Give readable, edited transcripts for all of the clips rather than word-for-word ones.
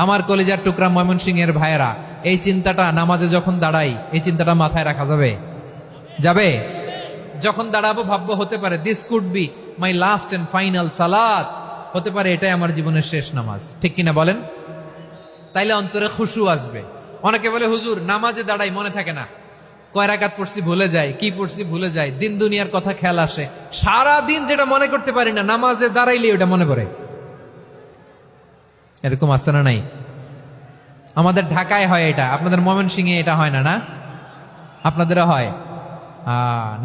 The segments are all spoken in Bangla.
আমার কলিজার টুকরা ময়মনসিংহের ভাইয়েরা, এই চিন্তাটা নামাজে যখন দাঁড়াই, এই চিন্তাটা মাথায় রাখা যাবে? যাবে? যখন দাঁড়াবো ভাববো হতে পারে this could be my last and final সালাত, হতে পারে এটাই আমার জীবনের শেষ নামাজ। ঠিক কিনা বলেন? তাইলে অন্তরে খুশু আসবে। অনেকে বলে হুজুর নামাজে দাঁড়াই মনে থাকে না, কয় রাকাত পড়ছি ভুলে যায়, কি পড়ছি ভুলে যায়, দিন দুনিয়ার কথা খেয়াল আসে, সারা দিন যেটা মনে করতে পারি না নামাজে দাঁড়াইলে ওটা মনে পড়ে। এরকম আছে না নাই? আমাদের ঢাকায় হয় এটা, আপনাদের ময়মনসিংহে এটা হয় না? না আপনাদেরও হয়?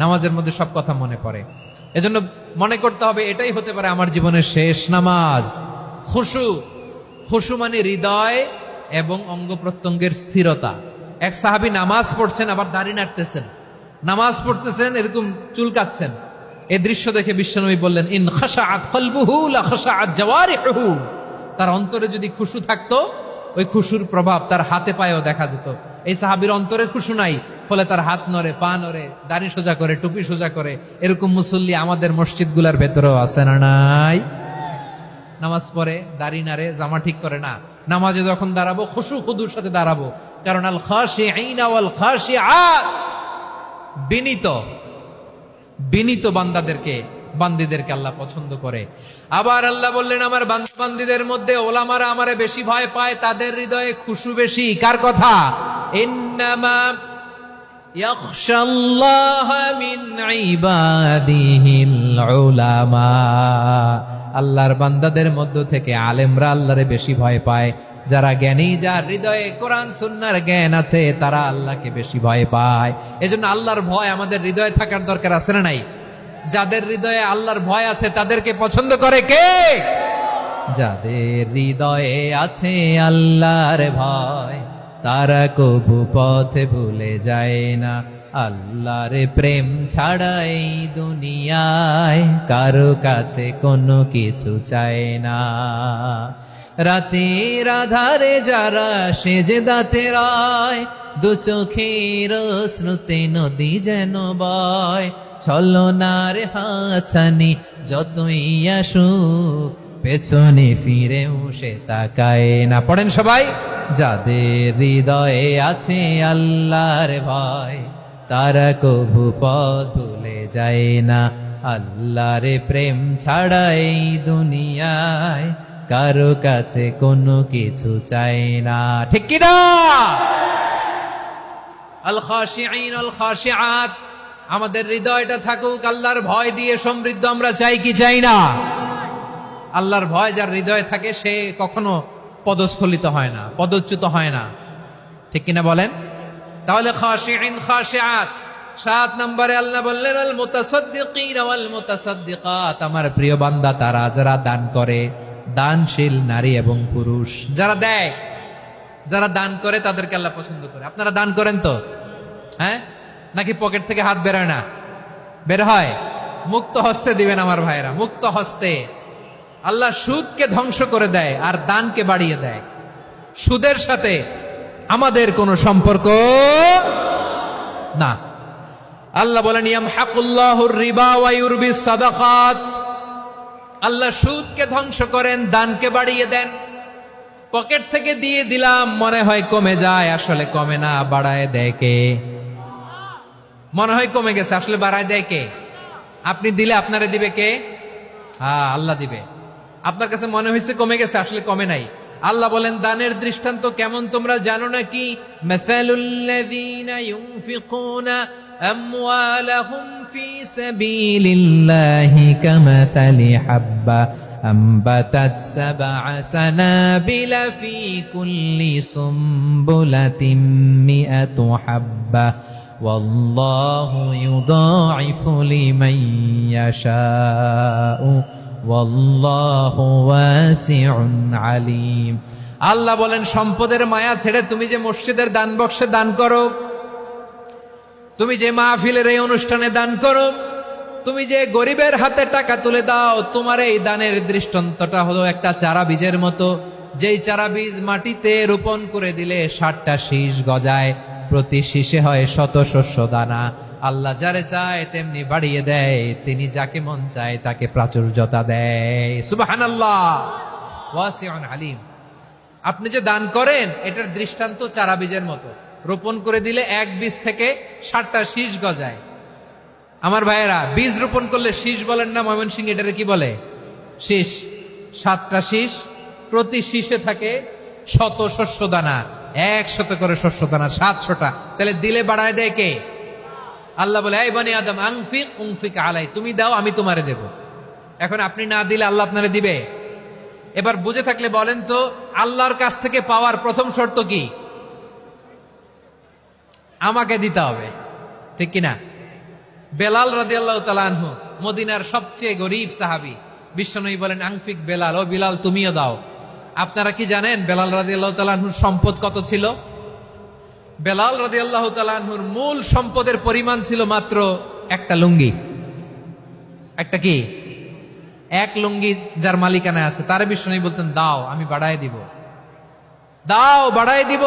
নামাজের মধ্যে সব কথা মনে পড়ে। এজন্য মনে করতে হবে এটাই হতে পারে আমার জীবনের শেষ নামাজ। খুশু, খুশু মানে হৃদয় এবং অঙ্গ প্রত্যঙ্গের স্থিরতা। এক সাহাবী নামাজ পড়ছেন আবার দাড়ি নাড়তেছেন, নামাজ পড়তেছেন এরকম চুলকাচ্ছেন। এই দৃশ্য দেখে বিশ্বনবী বললেন, ইন খাশাআত কলবুহু লা খাশাআত জাওয়ারিহু। তার অন্তরে যদি খুশু থাকতো, ওই খুশুর প্রভাব তার হাতে পায়েও দেখা যেত। এই সাহাবীর অন্তরে খুশু নাই, ফলে তার হাত নড়ে, পা নড়ে, দাড়ি সোজা করে, টুপি সোজা করে। এরকম মুসল্লি আমাদের মসজিদগুলোর ভেতরেও আছে না নাই? নামাজ পড়ে, দাড়ি নাড়ে, জামা ঠিক করে না। নামাজে যখন দাঁড়াবো খুশু খুদুর সাথে দাঁড়াবো, কারণ আল খাশিঈনা ওয়াল খাশিআত, বিনীত বিনীত বান্দিদেরকে আল্লাহ পছন্দ করে। আবার আল্লাহ বললেন, আমার বান্দিদের মধ্যে ওলামারা আমারে বেশি ভয় পায়, তাদের হৃদয়ে খুশু বেশি। কার কথা? ইন্নামা ইয়াখশাল্লাহ মিন ইবাদিহিল উলামা। আল্লাহর বান্দাদের মধ্য থেকে আলেমরা আল্লাহরে বেশি ভয় পায়। যারা জ্ঞানী, যার হৃদয়ে কোরআন সুন্নাহর জ্ঞান আছে, তারা আল্লাহকে বেশি ভয় পায়। এজন্য আল্লাহর ভয় আমাদের হৃদয়ে থাকার দরকার আছে না নাই? যাদের হৃদয়ে আল্লাহর ভয় আছে তাদেরকে পছন্দ করে কে? যাদের হৃদয়ে আছে আল্লাহর ভয়, তারা কবু পথে ভুলে যায় না। আল্লাহর প্রেম ছাড়া এই দুনিয়ায় কারো কাছে কোনো কিছু চায় না। রাতের আধারে যারা সেজদাতে রয়, দু চোখের শ্রুতে নদী যেন বয়। ছলনার হাতছানি যতই আসুক, পেছনে ফিরেও সে তাকায় না। পড়েন সবাই। যাদের হৃদয়ে আছে আল্লাহর ভয়, তারা কবু পথ ভুলে যায় না। আল্লাহর প্রেম ছাড়া এই দুনিয়ায় কারো কাছে কোনো কিছু চায় না। ঠিক কি না? আল খাশিঈন আল খাশিআত, আমাদের হৃদয়টা থাকুক আল্লাহর ভয় দিয়ে সমৃদ্ধ। আমরা চাই কি চাই না? আল্লাহর ভয় যার হৃদয়ে থাকে সে কখনো পদস্খলিত হয় না, পদচ্যুত হয় না। ঠিক কিনা বলেন? তাহলে খাশিঈন খাশিআত। 7 নম্বরে আল্লাহ বললেন, আল মুতাসাদ্দিকিনা ওয়াল মুতাসাদ্দিকাত, আমার প্রিয় বান্দা তারা যারা দান করে, দানশীল নারী এবং পুরুষ। যারা দেয়, যারা দান করে তাদেরকে আল্লাহ পছন্দ করে। আপনারা দান করেন তো? হ্যাঁ, নাকি পকেট থেকে হাত বেরোয় না? বের হয়। মুক্ত হস্তে দিবেন আমার ভাইরা, মুক্ত হস্তে। আল্লাহ সুদকে ধ্বংস করে দেয় আর দানকে বাড়িয়ে দেয়। সুদের সাথে আমাদের কোনো সম্পর্ক না। আল্লাহ বলেন, ইয়ামহাকুল্লাহুর রিবা ওয়া ইউরবিস সাদাকাত। আল্লাহ সুদকে ধ্বংস করেন, দানকে বাড়িয়ে দেন। পকেট থেকে দিয়ে দিলাম, মনে হয় কমে যায়, আসলে কমে না, বাড়ায় দেয় কে? মনে হয় কমে গেছে, আসলে বাড়ায় দেয় কে? আপনি দিলে আপনারে দিবে কে? আল্লাহ দিবে। আপনার কাছে মনে হয়েছে কমে গেছে, আসলে কমে নাই। আল্লাহ বলেন, দানের দৃষ্টান্ত কেমন তোমরা জানো নাকি? মাসালুল্লাযীনা ইউনফিকুনা আমওয়ালাহুম ফি সাবিলিল্লাহি কামাসালি হাব্বা আম্বাতাত সাবআ সানাবিলা ফি কুল্লি সুমবুলাতিন মিআতু হাব্বা ওয়াল্লাহু ইউদাঈফু লিমান ইয়াশাউ ওয়াল্লাহু ওয়াসিউন আলীম। আল্লাহ বলেন, সম্পদের মায়া ছেড়ে তুমি যে মসজিদের দান বক্সে দান করো, তুমি যে মাহফিলের এই অনুষ্ঠানে দান করো, তুমি যে গরিবের হাতে টাকা তুলে দাও, তোমার এই দানের দৃষ্টান্তটা হলো একটা চারা বীজের মতো। যেই চারা বীজ মাটিতে রোপণ করে দিলে 60টা শীষ গজায়, প্রতি শীষে হয় শত শস্য দানা। আল্লাহ যারে চায় তেমনি বাড়িয়ে দেয়, তিনি যাকে মন চায় তাকে প্রাচুর্যতা দেয়। সুবহানাল্লাহ, ওয়াসিউন আলীম। আপনি যে দান করেন এটার দৃষ্টান্ত চারা বীজের মতো, রোপণ করে দিলে এক বীজ থেকে 60টা শীষ গজায়। আমার ভাইয়েরা, বীজ রোপণ করলে শীষ বলেন না, ময়মনসিংহ এটারে কি বলে? শীষ। 7টা শীষ, প্রতি শীষে থাকে 100 শস্য দানা, 100 করে শস্য দানা, 700টা। তাহলে দিলে বাড়ায় দেয় কে? আল্লাহ বলে, এই বনি আদম আনফিক উনফিক আলাই, তুমি দাও আমি তোমারে দেব। এখন আপনি না দিলে আল্লাহ আপনারে দিবে? এবার বুঝে থাকলে বলেন তো, আল্লাহর কাছ থেকে পাওয়ার প্রথম শর্ত কি? আমাকে দিতে হবে, ঠিক কিনা? বেলাল রাদিয়াল্লাহু তাআলা আনহু, মদিনার সবচেয়ে গরীব সাহাবী, বিশ্বনবী বলেন, আনফিক বেলাল, ও বিলাল তুমিও দাও। আপনারা কি জানেন বেলাল রাদিয়াল্লাহু তাআলা আনহুর সম্পদ কত ছিল? বেলাল রাদিয়াল্লাহু তাআলা আনহুর মূল সম্পদের পরিমাণ ছিল মাত্র একটা লুঙ্গি। একটা কি? এক লুঙ্গি যার মালিকানায় আছে, তার বিশ্বনবী বলতেন, দাও আমি বাড়ায় দিব, দাও বাড়ায় দিব।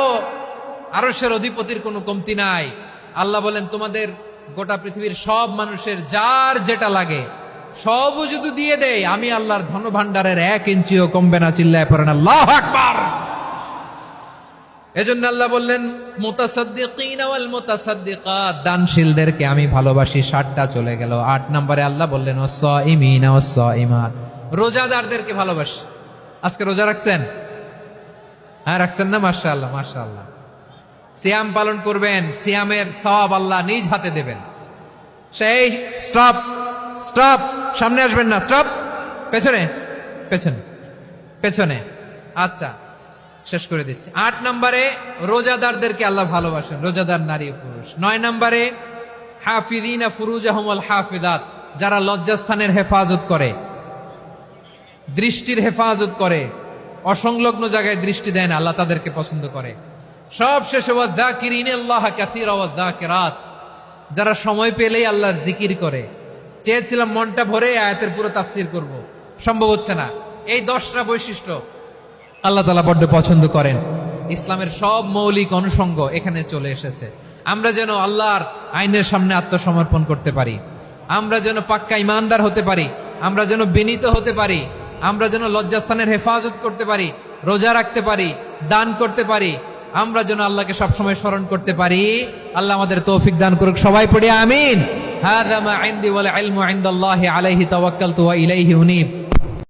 আরশের অধিপতির কোনো কমতি নাই। আল্লাহ বলেন, তোমাদের গোটা পৃথিবীর সব মানুষের যার যেটা লাগে সবও যদি দিয়ে দেয়, আমি আল্লাহর ধন ভাণ্ডারের 1 ইঞ্চিও কমবে না। চিল্লায় পড়েন আল্লাহু আকবার। এজন্য আল্লাহ বললেন, মুতাসাদ্দিকিনা ওয়াল মুতাসাদ্দিকাত, দানশীলদেরকে আমি ভালোবাসি। 7টা চলে গেল। 8 নম্বরে আল্লাহ বললেন, ওয়াসসাইমিনা ওয়াসসাইমাত, রোজাদারদেরকে ভালোবাসি। আজকে রোজা রাখছেন? হ্যাঁ রাখছেন না? মাশাআল্লাহ মাশাআল্লাহ। সিয়াম পালন করবেন, সিয়ামের সওয়াব আল্লাহ নিজ হাতে দেবেন। সেই স্টপ স্টপ, সামনে আসবেন না, স্টপ, পেছনে পেছনে পেছনে। আচ্ছা, শেষ করে দিচ্ছি। 8 নম্বরে রোজাদারদেরকে আল্লাহ ভালোবাসেন, রোজাদার নারী ও পুরুষ। 9 নম্বরে হাফিযিনা ফুরুজাহুম ওয়াল হাফিযাত, যারা লজ্জাস্থানের হেফাজত করে, দৃষ্টির হেফাজত করে, অসংলগ্ন জায়গায় দৃষ্টি দেয় না, আল্লাহ তাদেরকে পছন্দ করে। সব শেষে ওয়াযাকিরিনাল্লাহ কাসীরা ওয়াযাকিরাত, যারা সময় পেলেই আল্লাহর জিকির করে। চেয়েছিলাম মনটা ভরে আয়াতের পুরো তাফসীর করব, সম্ভব হচ্ছে না। এই 10টা বৈশিষ্ট্য আল্লাহ তাআলা বড্ড পছন্দ করেন। ইসলামের সব মৌলিক অনুষঙ্গ এখানে চলে এসেছে। আমরা যেন আল্লাহর আইনের সামনে আত্মসমর্পণ করতে পারি, আমরা যেন পাক্কা ইমানদার হতে পারি, আমরা যেন বিনীত হতে পারি, আমরা যেন লজ্জাস্থানের হেফাজত করতে পারি, রোজা রাখতে পারি, দান করতে পারি, আমরা যেন আল্লাহকে সবসময় স্মরণ করতে পারি। আল্লাহ আমাদের তৌফিক দান করুক। সবাই পড়ি আমিন। হাযা মা ইনদি ওয়াল ইলমু ইনদাল্লাহি আলাইহি তাওয়াক্কালতু ওয়া ইলাইহি উনীব।